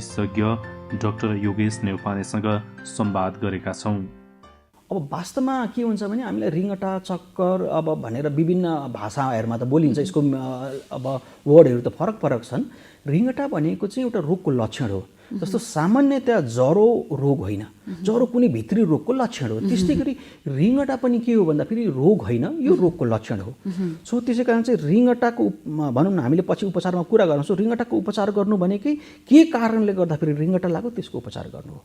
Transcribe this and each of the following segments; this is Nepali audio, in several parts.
विशेषज्ञ डाक्टर योगेश नेउपानेसँग संवाद गरेका छौँ। अब वास्तवमा के हुन्छ भने हामीलाई रिङ्गटा चक्कर अब भनेर विभिन्न भाषाहरूमा त बोलिन्छ, यसको अब वर्डहरू त फरक फरक छन्। रिङ्गटा भनेको चाहिँ एउटा रोगको लक्षण हो। जस्तो सामान्यतया ज्वरो रोग होइन, ज्वरो कुनै भित्री रोगको लक्षण हो। त्यस्तै गरी रिङ्गटा पनि के हो भन्दाखेरि रोग होइन, यो रोगको लक्षण हो। सो त्यसै कारण चाहिँ रिङ्गटाको भनौँ न, हामीले पछि उपचारमा कुरा गर्छौँ। सो रिङ्गटाको उपचार गर्नु भनेकै के कारणले गर्दाखेरि रिङ्गटा लाग्यो त्यसको उपचार गर्नु हो।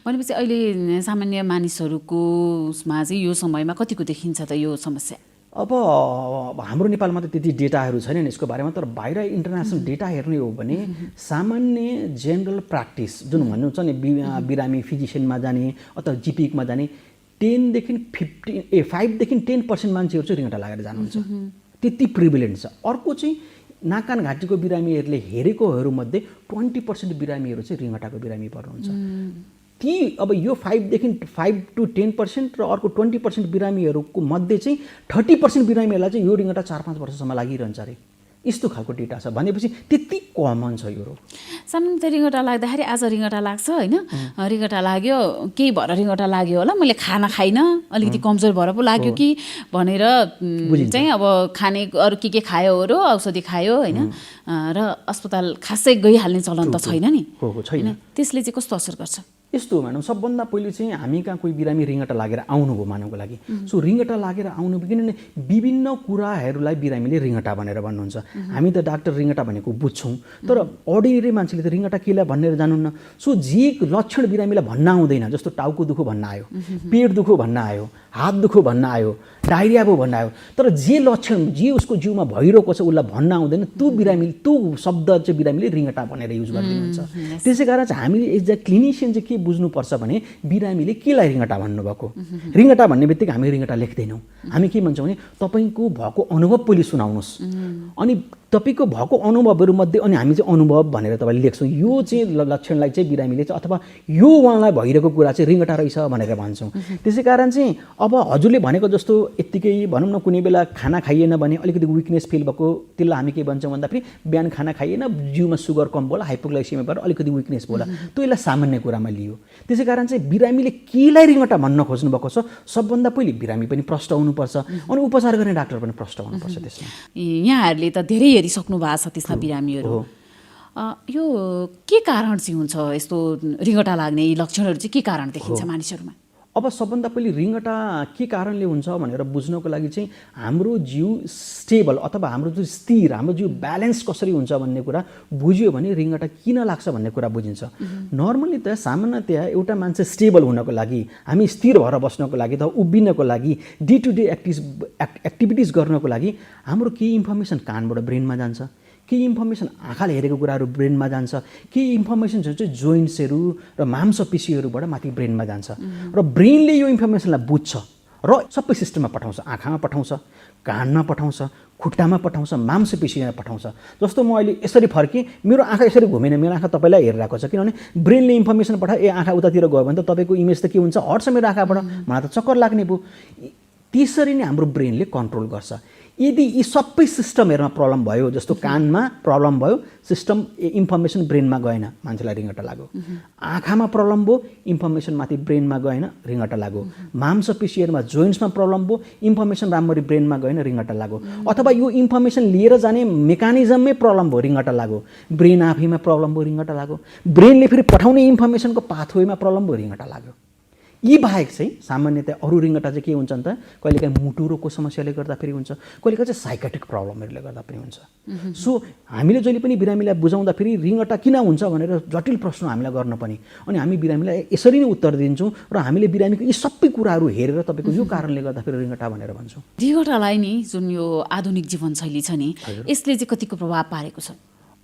भनेपछि अहिले सामान्य मानिसहरूको उसमा चाहिँ यो समयमा कतिको देखिन्छ त यो समस्या? अब हाम्रो नेपालमा त त्यति डेटाहरू छैनन् यसको बारेमा, तर बाहिर इन्टरनेसनल डेटा हेर्ने हो भने सामान्य जेनरल प्र्याक्टिस जुन भन्नुहुन्छ नि, बिरामी फिजिसियनमा जाने अथवा जिपिकमा जाने 5देखि 10% मान्छेहरू चाहिँ रिङ्गटा लागेर जानुहुन्छ। त्यति प्रिभिलेन्ट छ। अर्को चाहिँ नाक कान घाँटीको बिरामीहरूले हेरेकोहरू मध्ये 20% बिरामीहरू चाहिँ रिङ्गटाको बिरामी पर्नुहुन्छ। ती अब यो 5 to 10% र अर्को 20% बिरामीहरूको मध्ये चाहिँ 30% बिरामीहरूलाई चाहिँ यो रिङ्गटा 4-5 वर्षसम्म लागिरहन्छ अरे। यस्तो खालको डेटा छ। भनेपछि त्यति कमन छ यो रोग। सामान्यतः रिङ्गटा लाग्दाखेरि आज रिङ्गटा लाग्छ होइन, रिङ्गटा लाग्यो केही भएर रिङ्गटा लाग्यो होला, मैले खाना खाइनँ, अलिकति कमजोर भएर पो लाग्यो कि भनेर चाहिँ अब खाने अरू के खायोहरू औषधि खायो होइन, र अस्पताल खासै गइहाल्ने चलन त छैन नि। छैन। त्यसले चाहिँ कस्तो असर गर्छ? यस्तो हो म्याडम, सबभन्दा पहिले चाहिँ हामी कहाँ कोही बिरामी रिङ्गटा लागेर आउनुभयो मानको लागि। सो रिङ्गटा लागेर आउनु, किनभने विभिन्न कुराहरूलाई बिरामीले रिङ्गटा भनेर भन्नुहुन्छ। हामी त डाक्टर रिङ्गटा भनेको बुझ्छौँ, तर अर्डिनेरी मान्छेले त रिङ्गटा केलाई भनेर जानुहुन्न। सो जे लक्षण बिरामीलाई भन्न आउँदैन, जस्तो टाउको दुखो भन्न आयो, पेट दुखो भन्न आयो, हात दुखो भन्न आयो, डायरिया भयो भन्न आयो, तर जे लक्षण जे उसको जिउमा भइरहेको छ उसलाई भन्न आउँदैन, त्यो शब्द चाहिँ बिरामीले रिङ्गटा भनेर युज गरिदिनुहुन्छ। त्यसै कारण चाहिँ हामीले एज अ क्लिनिसियन चाहिँ के बुझ्नुपर्छ भने बिरामीले केलाई रिङ्गटा भन्नुभएको। रिङ्गटा भन्ने बित्तिकै हामी रिङ्गटा लेख्दैनौँ। हामी के भन्छौँ भने तपाईँको भएको अनुभव पहिले सुनाउनुहोस्, अनि तपाईँको भएको अनुभवहरूमध्ये अनि हामी चाहिँ अनुभव भनेर तपाईँले लेख्छौँ। यो चाहिँ लक्षणलाई चाहिँ बिरामीले चाहिँ अथवा यो उहाँलाई भइरहेको कुरा चाहिँ रिङ्गटा रहेछ भनेर भन्छौँ। त्यसै कारण चाहिँ अब हजुरले भनेको जस्तो यत्तिकै भनौँ न, कुनै बेला खाना खाइएन भने अलिकति विकनेस फिल भएको, त्यसलाई हामी के भन्छौँ भन्दाखेरि बिहान खाना खाइएन, जिउमा सुगर कम होला, हाइपोग्लाइसेमिया भएर अलिकति विकनेस होला, त्यो यसलाई सामान्य कुरामा लियो। त्यसै कारण चाहिँ बिरामीले केलाई रिङ्गटा भन्न खोज्नु भएको छ, सबभन्दा पहिले बिरामी पनि प्रष्ट हुनुपर्छ, अनि उपचार गर्ने डाक्टर पनि प्रष्ट हुनुपर्छ। त्यसमा यहाँहरूले त धेरै हेरिसक्नु भएको छ त्यसमा बिरामीहरू। यो के कारण चाहिँ हुन्छ यस्तो रिङ्गटा लाग्ने लक्षणहरू चाहिँ के कारण देखिन्छ मानिसहरूमा? अब सबभन्दा पहिले रिङ्गटा के कारणले हुन्छ भनेर बुझ्नको लागि चाहिँ हाम्रो जिउ स्टेबल अथवा हाम्रो जो स्थिर, हाम्रो जिउ ब्यालेन्स कसरी हुन्छ भन्ने कुरा बुझ्यो भने रिङ्गटा किन लाग्छ भन्ने कुरा बुझिन्छ। नर्मली त सामान्यतया एउटा मान्छे स्टेबल हुनको लागि, हामी स्थिर भएर बस्नको लागि त उभिनको लागि, डे टु डे एक्टिभिटिज गर्नको लागि हाम्रो केही इन्फर्मेसन कानबाट ब्रेनमा जान्छ, केही इन्फर्मेसन आँखाले हेरेको कुराहरू ब्रेनमा जान्छ, केही इन्फर्मेसन चाहिँ जोइन्ट्सहरू र मांसपेशीहरूबाट माथि ब्रेनमा जान्छ, र ब्रेनले यो इन्फर्मेसनलाई बुझ्छ र सबै सिस्टममा पठाउँछ। आँखामा पठाउँछ, कानमा पठाउँछ, खुट्टामा पठाउँछ, मांसपेशीमा पठाउँछ। जस्तो म अहिले यसरी फर्केँ, मेरो आँखा यसरी घुमेन, मेरो आँखा तपाईँलाई हेरिरहेको छ, किनभने ब्रेनले इन्फर्मेसन पठायो, आँखा उतातिर गयो भने त तपाईँको इमेज त के हुन्छ, हट्छ मेरो आँखाबाट, मलाई त चक्कर लाग्ने भयो। त्यसरी नै हाम्रो ब्रेनले कन्ट्रोल गर्छ। यदि यी सबै सिस्टमहरूमा प्रब्लम भयो, जस्तो कानमा प्रब्लम भयो, सिस्टम इन्फर्मेसन ब्रेनमा गएन, मान्छेलाई रिङ्गटा लाग्यो। आँखामा प्रब्लम भयो, इन्फर्मेसन माथि ब्रेनमा गएन, रिङ्गटा लाग्यो। मांसपेशीहरूमा जोइन्ट्समा प्रब्लम भयो, इन्फर्मेसन राम्ररी ब्रेनमा गएन, रिङ्गटा लाग्यो। अथवा यो इन्फर्मेसन लिएर जाने मेकानिजममै प्रब्लम भयो, रिङ्गटा लाग्यो। ब्रेन आफैमा प्रब्लम भयो, रिङ्गटा लाग्यो। ब्रेनले फेरि पठाउने इन्फर्मेसनको पाथवेमा प्रब्लम भयो, रिङ्गटा लाग्यो। यी बाहेक चाहिँ सामान्यतया अरू रिङ्गटा चाहिँ के हुन्छ त, कहिलेकाहीँ मुटु रोगको समस्याले गर्दा फेरि हुन्छ, कहिलेकाहीँ चाहिँ साइकेट्रिक प्रब्लमहरूले गर्दा पनि हुन्छ। सो हामीले जहिले पनि बिरामीलाई बुझाउँदा फेरि रिङ्गटा किन हुन्छ भनेर जटिल प्रश्न हामीलाई गर्नुपर्ने, अनि हामी बिरामीलाई यसरी नै उत्तर दिन्छौँ र हामीले बिरामीको यी सबै कुराहरू हेरेर तपाईँको यो कारणले गर्दा फेरि रिङ्गटा भनेर भन्छौँ। रिङ्गटालाई नि जुन यो आधुनिक जीवनशैली छ नि, यसले चाहिँ कतिको प्रभाव पारेको छ?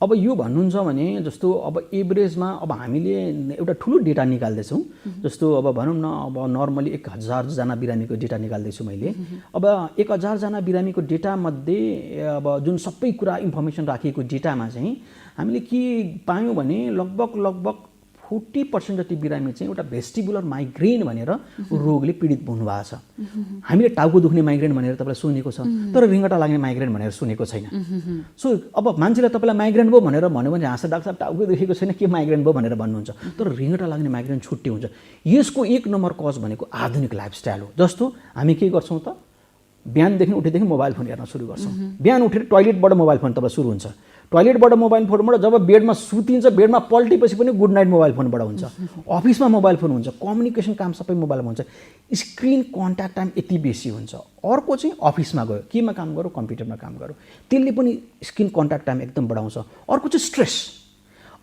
अब यो भन्नुहुन्छ भने जस्तो अब एभरेजमा अब हामीले एउटा ठुलो डेटा निकाल्दैछौँ। जस्तो अब भनौँ न, अब नर्मली 1000 जना बिरामीको डेटा निकाल्दैछु मैले। अब 1000 जना बिरामीको डेटामध्ये अब जुन सबै कुरा इन्फर्मेसन राखिएको डेटामा चाहिँ हामीले के पायौँ भने लगभग 40% जति बिरामी चाहिँ एउटा भेस्टिबुलर माइग्रेन भनेर रोगले पीडित हुनुभएको छ। हामीले टाउको दुख्ने माइग्रेन भनेर तपाईँलाई सुनेको छ, तर रिङ्गटा लाग्ने माइग्रेन भनेर सुनेको छैन। सो अब मान्छेले तपाईँलाई माइग्रेन भयो भनेर भन्यो भने हाँस डाक्टर साहब टाउको दुखेको छैन, के माइग्रेन भयो भनेर भन्नुहुन्छ, तर रिङ्गटा लाग्ने माइग्रेन छुट्टै हुन्छ। यसको एक नम्बर कज भनेको आधुनिक लाइफस्टाइल हो। जस्तो हामी के गर्छौँ त, बिहानदेखि उठेदेखि मोबाइल फोन हेर्न सुरु गर्छौँ। बिहान उठेर टोयलेटबाट मोबाइल फोन तपाईँ सुरु हुन्छ, टोयलेटबाट मोबाइल फोनबाट जब बेडमा सुतिन्छ, बेडमा पल्टेपछि पनि गुड नाइट मोबाइल फोनबाट हुन्छ, अफिसमा मोबाइल फोन हुन्छ, कम्युनिकेसन काम सबै मोबाइलमा हुन्छ, स्क्रिन कन्ट्याक्ट टाइम यति बेसी हुन्छ। अर्को चाहिँ अफिसमा गयो, केमा काम गरौँ, कम्प्युटरमा काम गरौँ, त्यसले पनि स्क्रिन कन्ट्याक्ट टाइम एकदम बढाउँछ। अर्को चाहिँ स्ट्रेस।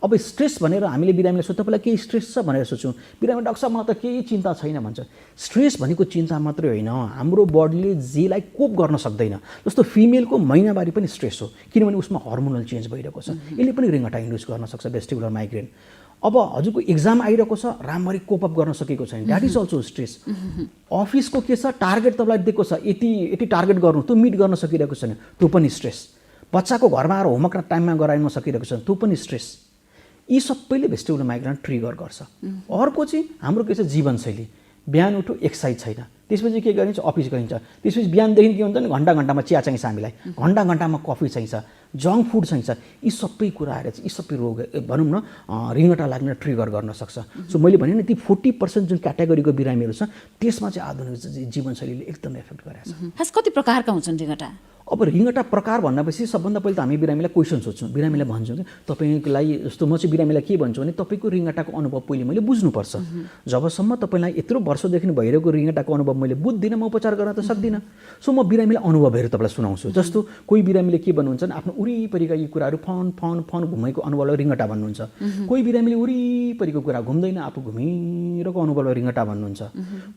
अब स्ट्रेस भनेर हामीले बिरामीलाई सोध्छ तपाईँलाई केही स्ट्रेस छ भनेर सोच्छौँ, बिरामी डाक्टर साहब मलाई त केही चिन्ता छैन भन्छ। स्ट्रेस भनेको चिन्ता मात्रै होइन, हाम्रो बडीले जेलाई कोप गर्न सक्दैन। जस्तो फिमेलको महिनावारी पनि स्ट्रेस हो, किनभने उसमा हर्मोनल चेन्ज भइरहेको छ, यसले पनि रिङ्गटा इन्ड्युस गर्न सक्छ, भेस्टिबुलर माइग्रेन। अब हजुरको एक्जाम आइरहेको छ, राम्ररी कोप अप गर्न सकेको छैन, द्याट इज अल्सो स्ट्रेस। अफिसको के छ, टार्गेट तपाईँलाई दिएको छ, यति टार्गेट गर्नु, त्यो मिट गर्न सकिरहेको छैन, त्यो पनि स्ट्रेस। बच्चाको घरमा आएर होमवर्क टाइममा गराउन सकिरहेको छैन, त्यो पनि स्ट्रेस। यी सबैले भेस्टिबुलर माइग्रेन ट्रिगर गर्छ। अर्को चाहिँ हाम्रो के छ, जीवनशैली। बिहान उठ्यो, एक्सर्साइज छैन, त्यसपछि के गरिन्छ, अफिस गइन्छ, त्यसपछि बिहानदेखि के हुन्छ भने घन्टा चिया चाहिन्छ हामीलाई, घन्टामा कफी चाहिन्छ, जङ्क फुड चाहिन्छ। यी सबै कुराहरू चाहिँ, यी सबै रोग भनौँ न रिङ्गटा लाग्ने ट्रिगर गर्न सक्छ। सो मैले भने नि ती 40% जुन क्याटेगोरीको बिरामीहरू छ, त्यसमा चाहिँ आधुनिक जीवनशैलीले एकदम एफेक्ट गरेको छ। खास कति प्रकारका हुन्छन् रिङ्गटा? अब रिङ्गटा प्रकार भन्नपछि सबभन्दा पहिला त हामी बिरामीलाई क्वेसन सोध्छौँ, बिरामीलाई भन्छौँ कि तपाईँलाई जस्तो म चाहिँ बिरामीलाई के भन्छु भने तपाईँको रिङ्गटाको अनुभव पहिले मैले बुझ्नुपर्छ। जबसम्म तपाईँलाई यत्रो वर्षदेखि भइरहेको रिङ्गटाको अनुभव मैले बुझ्दिनँ, म उपचार गर्न त सक्दिनँ। सो म बिरामीलाई अनुभवहरू तपाईँलाई सुनाउँछु। जस्तो कोही बिरामीले के भन्नुहुन्छ भने आफ्नो वरिपरिका यी कुराहरू फन घुमेको अनुभवलाई रिङ्गटा भन्नुहुन्छ। कोही बिरामीले वरिपरिको कुरा घुम्दैन, आफू घुमिरहेको अनुभवलाई रिङ्गटा भन्नुहुन्छ।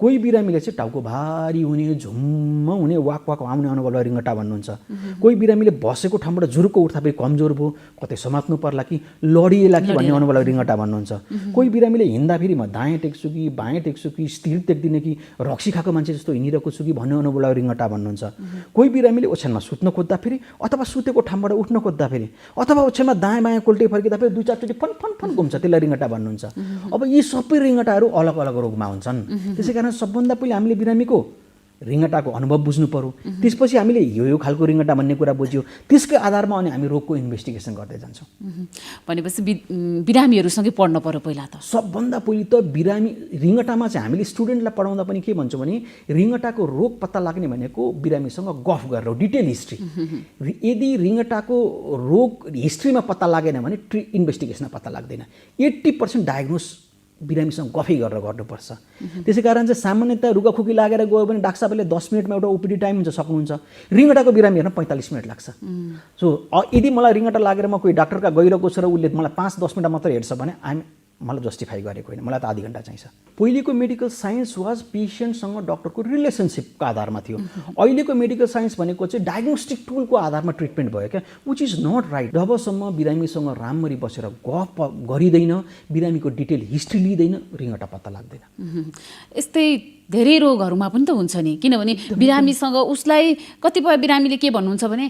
कोही बिरामीले चाहिँ टाउको भारी हुने, झुम्म हुने, वाक आउने अनुभवलाई रिङ्गटा भन्नुहुन्छ। कोही बिरामीले बसेको ठाउँबाट जुरुको उठ्दा फेरि कमजोर भयो, कतै समात्नु पर्ला कि लडिएला कि भन्ने अनुभवलाई रिङ्गटा भन्नुहुन्छ। कोही बिरामीले हिँड्दाखेरि म दायाँ टेक्छु कि बायाँ टेक्छु कि स्थिर टेक्दिनँ कि रक्सी खाएको मान्छे जस्तो हिँडिरहेको छु कि भन्ने अनुभवलाई रिङ्गटा भन्नुहुन्छ। कोही बिरामीले ओछ्यानमा सुत्न खोज्दाखेरि अथवा सुतेको ठाउँबाट उठ्न खोज्दाखेरि अथवा ओछ्यानमा दायाँ बायाँ कोल्टे फर्किँदाखेरि 2-4 चोटि फन घुम्छ, त्यसलाई रिङ्गटा भन्नुहुन्छ। अब यी सबै रिङ्गटाहरू अलग अलग रोगमा हुन्छन्। त्यसै कारण सबभन्दा पहिले हामीले बिरामीको रिङ्गटाको अनुभव बुझ्नु पर्यो, त्यसपछि हामीले यो खालको रिङ्गटा भन्ने कुरा बुझ्यो, त्यसकै आधारमा अनि हामी रोगको इन्भेस्टिगेसन गर्दै जान्छौँ। भनेपछि बिरामीहरूसँगै पढ्न पर्यो पहिला त। सबभन्दा पहिले त रिङ्गटामा चाहिँ हामीले स्टुडेन्टलाई पढाउँदा पनि के भन्छौँ भने रिङ्गटाको रोग पत्ता लाग्ने भनेको बिरामीसँग गफ गरेर डिटेल हिस्ट्री। यदि रिङ्गटाको रोग हिस्ट्रीमा पत्ता लागेन भने इन्भेस्टिगेसनमा पत्ता लाग्दैन। 80% डायग्नोस बिरामीसँग गफै गरेर गर्नुपर्छ। त्यसै कारण चाहिँ सामान्यतया रुगाखुकी लागेर गयो भने डाक्टर साहबले 10 मिनटमा एउटा ओपिडी टाइम हुन्छ, सक्नुहुन्छ। रिङ्गटाको बिरामी हेर्न 45 मिनट लाग्छ। सो यदि मलाई रिङ्गटा लागेर म कोही डाक्टरका गइरहेको छ र उसले मलाई 5-10 मिनट मात्र हेर्छ भने मलाई जस्टिफाई गरेको होइन, मलाई त आधी घन्टा चाहिन्छ। पहिलेको मेडिकल साइन्स वाज पेसेन्टसँग डक्टरको रिलेसनसिपको आधारमा थियो। अहिलेको मेडिकल साइन्स भनेको चाहिँ डायग्नोस्टिक टुलको आधारमा ट्रिटमेन्ट भयो क्या, विच इज नट राइट। जबसम्म बिरामीसँग राम्ररी बसेर गफ गरिँदैन, बिरामीको डिटेल हिस्ट्री लिँदैन, रिङ्गटा पत्ता लाग्दैन। यस्तै धेरै रोगहरूमा पनि त हुन्छ नि, किनभने बिरामीसँग उसलाई कतिपय बिरामीले के भन्नुहुन्छ भने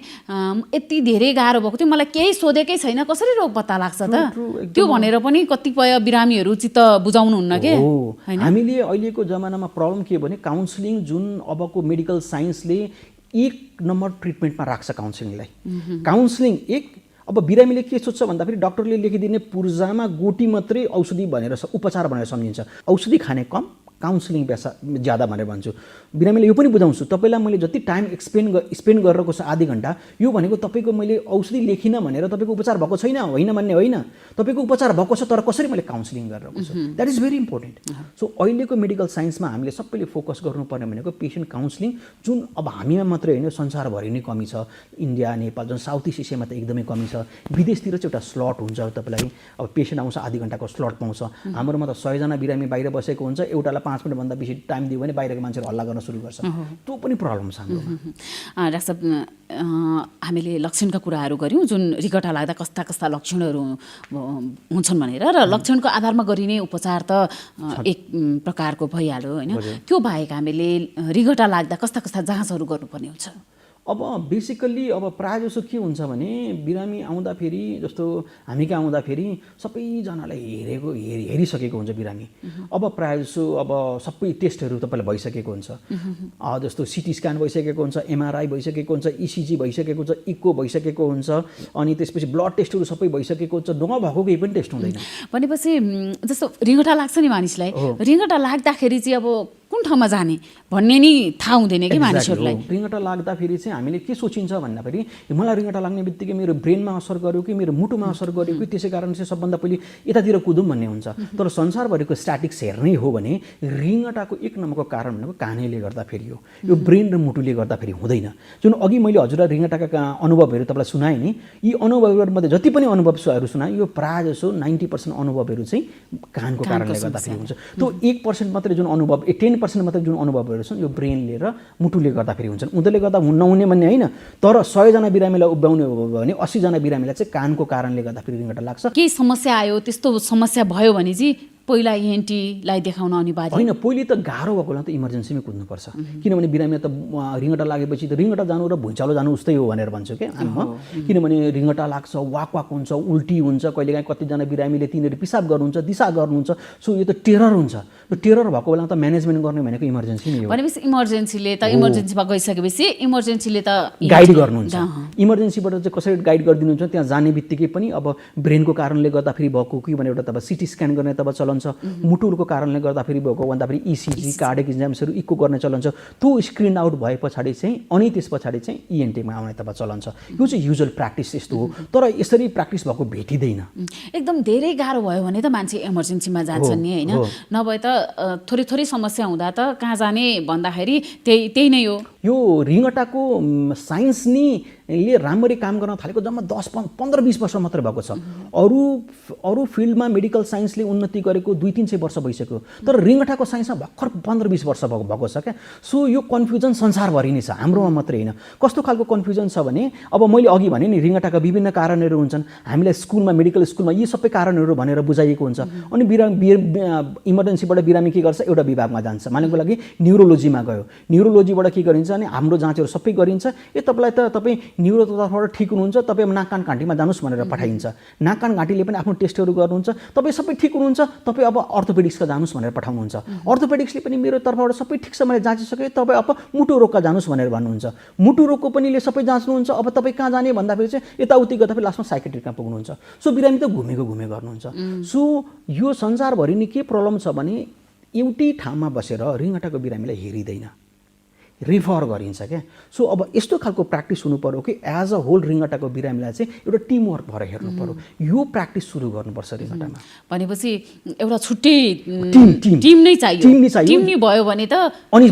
यति धेरै गाह्रो भएको थियो, मलाई केही सोधेकै छैन, कसरी रोग पत्ता लाग्छ त, त्यो भनेर पनि कतिपय बिरामीहरू चित्त बुझाउनुहुन्न के। हामीले अहिलेको जमानामा प्रब्लम के भने काउन्सिलिङ जुन अबको मेडिकल साइन्सले 1 नम्बर ट्रिटमेन्टमा राख्छ काउन्सिलिङलाई। काउन्सिलिङ अब बिरामीले के सोध्छ भन्दाखेरि डक्टरले लेखिदिने पूर्जामा गोटी मात्रै औषधि भनेर उपचार भनेर सम्झिन्छ, औषधि खाने कम, काउन्सिलिङ ज्यादा भनेर भन्छु। बिरामीले यो पनि बुझाउँछु, तपाईँलाई मैले जति टाइम स्पेन्ड गरेको छ आधी घन्टा, यो भनेको तपाईँको मैले औषधि लेखिनँ भनेर तपाईँको उपचार भएको छैन होइन भन्ने होइन, तपाईँको उपचार भएको छ तर कसरी मैले काउन्सिलिङ गरिरहेको छु, that is very important. So अहिलेको मेडिकल साइन्समा हामीले सबैले फोकस गर्नुपर्ने भनेको पेसेन्ट काउन्सिलिङ, जुन अब हामीमा मात्रै होइन संसारभरि नै कमी छ। इन्डिया, नेपाल, जुन साउथ इस्ट एसियामा त एकदमै कमी छ। विदेशतिर चाहिँ एउटा स्लट हुन्छ तपाईँलाई, अब पेसेन्ट आउँछ आधी घन्टाको स्लट पाउँछ। हाम्रोमा त 100 जना बिरामी बाहिर बसेको हुन्छ, एउटालाई 5 मिनटभन्दा बेसी टाइम दियो भने बाहिरको मान्छेहरू हल्ला गर्न सुरु गर्छ, त्यो पनि प्रब्लम छ हाम्रोमा। डाक्टर साहब, हामीले लक्षणका कुराहरू गऱ्यौँ, जुन रिङ्गटा लाग्दा कस्ता कस्ता लक्षणहरू हुन्छन् भनेर, र लक्षणको आधारमा गरिने उपचार त एक प्रकारको भइहाल्यो होइन। त्यो बाहेक हामीले रिङ्गटा लाग्दा कस्ता कस्ता जाँचहरू गर्नुपर्ने हुन्छ? अब बेसिकल्ली अब प्रायः जसो के हुन्छ भने बिरामी आउँदाखेरि जस्तो हामी कहाँ आउँदाखेरि सबैजनालाई हेरिसकेको हुन्छ बिरामी। अब प्रायः जसो अब सबै टेस्टहरू तपाईँलाई भइसकेको हुन्छ। जस्तो सिटी स्क्यान भइसकेको हुन्छ, एमआरआई भइसकेको हुन्छ, इसिजी भइसकेको हुन्छ, इको भइसकेको हुन्छ, अनि त्यसपछि ब्लड टेस्टहरू सबै भइसकेको हुन्छ, नभएको केही पनि टेस्ट हुँदैन। भनेपछि जस्तो रिङ्गटा लाग्छ नि मानिसलाई, रिङ्गटा लाग्दाखेरि चाहिँ अब कुन ठाउँमा जाने भन्ने नि थाहा हुँदैन कि मानिसहरूलाई। रिङ्गटा लाग्दाखेरि चाहिँ हामीले के सोचिन्छ भन्दाखेरि मलाई रिङ्गटा लाग्ने बित्तिकै मेरो ब्रेनमा असर गर्यो कि मेरो मुटुमा असर गर्यो कि, त्यसै कारण चाहिँ सबभन्दा पहिले यतातिर कुदौँ भन्ने हुन्छ। तर संसारभरिको स्ट्याटिक्स हेर्नै हो भने रिङ्गटाको एक नम्बरको कारण भनेको कानैले गर्दाखेरि हो, यो ब्रेन र मुटुले गर्दाखेरि हुँदैन। जुन अघि मैले हजुरलाई रिङ्गटाका अनुभवहरू तपाईँलाई सुनाएँ नि, यी अनुभवहरूमध्ये जति पनि अनुभवहरू सुनाएँ यो प्रायः जसो 90% अनुभवहरू चाहिँ कानको कारणले गर्दाखेरि हुन्छ। त्यो 1% मात्रै जुन अनुभव 10% मात्रै जुन अनुभवहरू छन् यो ब्रेनले र मुटुले गर्दाखेरि हुन्छन्। उनीहरूले गर्दा नहुने भन्ने होइन, तर 100 जना बिरामीलाई उभ्याउने हो भने 80 जना बिरामीलाई चाहिँ कानको कारणले गर्दाखेरि रिङ्गटा लाग्छ। केही समस्या आयो, त्यस्तो समस्या भयो भने चाहिँ पहिला ENT-लाई देखाउन अनिवार्य होइन। पहिले त गाह्रो भएको बेला त इमर्जेन्सीमै कुद्नुपर्छ, किनभने बिरामी त रिङ्गटा लागेपछि त रिङ्गटा जानु र भुइँचालो जानु उस्तै हो भनेर भन्छु क्या म। किनभने रिङ्गटा लाग्छ, वाक हुन्छ, उल्टी हुन्छ, कहिलेकाहीँ कतिजना बिरामीले तिनीहरू पिसाब गर्नुहुन्छ, दिशा गर्नुहुन्छ। सो यो त टेरर हुन्छ। त्यो टेरर भएको बेला त म्यानेजमेन्ट गर्ने भनेको इमर्जेन्सी नै हो। भनेपछि इमर्जेन्सीमा गइसकेपछि इमर्जेन्सीले त गाइड गर्नुहुन्छ। इमर्जेन्सीबाट चाहिँ कसरी गाइड गरिदिनुहुन्छ, त्यहाँ जाने बित्तिकै पनि अब ब्रेनको कारणले गर्दाखेरि भएको कि भने एउटा तपाईँ सिटी स्क्यान गर्ने तपाईँ चलन छ, मुटुको कारणले गर्दाखेरि भएको भन्दाखेरि इसिजी कार्डियक इक्जाम्सहरू इको गर्ने चलन छ। त्यो स्क्रिन आउट भए पछाडि चाहिँ अनि त्यस पछाडि चाहिँ ENT-मा आउने तपाईँ चलन छ। यो चाहिँ युजुअल प्र्याक्टिस यस्तो हो, तर यसरी प्र्याक्टिस भएको भेटिँदैन। एकदम धेरै गाह्रो भयो भने त मान्छे इमर्जेन्सीमा जान्छन् नि होइन, नभए त थोरै समस्या हुँदा त कहाँ जाने भन्दाखेरि त्यही नै हो। यो रिङ्गटाको साइन्स नि ले राम्ररी काम गर्न थालेको जम्मा 10-15-20 वर्ष मात्रै भएको छ। अरू फिल्डमा मेडिकल साइन्सले उन्नति गरेको 200-300 वर्ष भइसक्यो, तर रिङ्गटाको साइन्समा भर्खर 15-20 वर्ष भएको छ क्या। सो यो कन्फ्युजन संसारभरि नै छ, हाम्रोमा मात्रै होइन। कस्तो खालको कन्फ्युजन छ भने अब मैले अघि भने नि रिङ्गटाका विभिन्न कारणहरू हुन्छन्, हामीलाई स्कुलमा मेडिकल स्कुलमा यी सबै कारणहरू भनेर बुझाइएको हुन्छ। अनि इमर्जेन्सीबाट बिरामी के गर्छ, एउटा विभागमा जान्छ, मानेको लागि न्युरोलोजीमा गयो, न्युरोलोजीबाट के गरिन्छ भने हाम्रो जाँचहरू सबै गरिन्छ। तपाईँलाई त तपाईँ न्युरो तर्फबाट ठिक हुनुहुन्छ, तपाईँ नाक कान घाँटीमा जानुहोस् भनेर पठाइन्छ। नाक कान घाँटीले पनि आफ्नो टेस्टहरू गर्नुहुन्छ, तपाईँ सबै ठिक हुनुहुन्छ, तपाईँ अब अर्थोपेडिक्सका जानुहोस् भनेर पठाउनुहुन्छ। अर्थोपेडिक्सले पनि मेरो तर्फबाट सबै ठिक छ मैले जाँचिसकेँ, तपाईँ अब मुटु रोगका जानुहोस् भनेर भन्नुहुन्छ। मुटु रोगको पनि सबै जाँच्नुहुन्छ, अब तपाईँ कहाँ जाने भन्दाखेरि चाहिँ यताउति गर्दा फेरि लास्टमा साइकेट्रिकमा पुग्नुहुन्छ। सो बिरामी त घुमेको गर्नुहुन्छ। सो यो संसारभरि नै के प्रब्लम छ भने एउटै ठाउँमा बसेर रिङ्गटाको बिरामीलाई हेरिँदैन, रिफर गरिन्छ क्या। सो अब यस्तो खालको प्र्याक्टिस हुनु पर्यो कि एज अ होल रिङ्गटाको बिरामीलाई चाहिँ एउटा टिमवर्क भएर हेर्नु पर्यो। यो प्र्याक्टिस सुरु गर्नुपर्छ रिङ्गटामा। भनेपछि एउटा छुट्टै टिम नै चाहियो। टिम नै भयो भने त अनि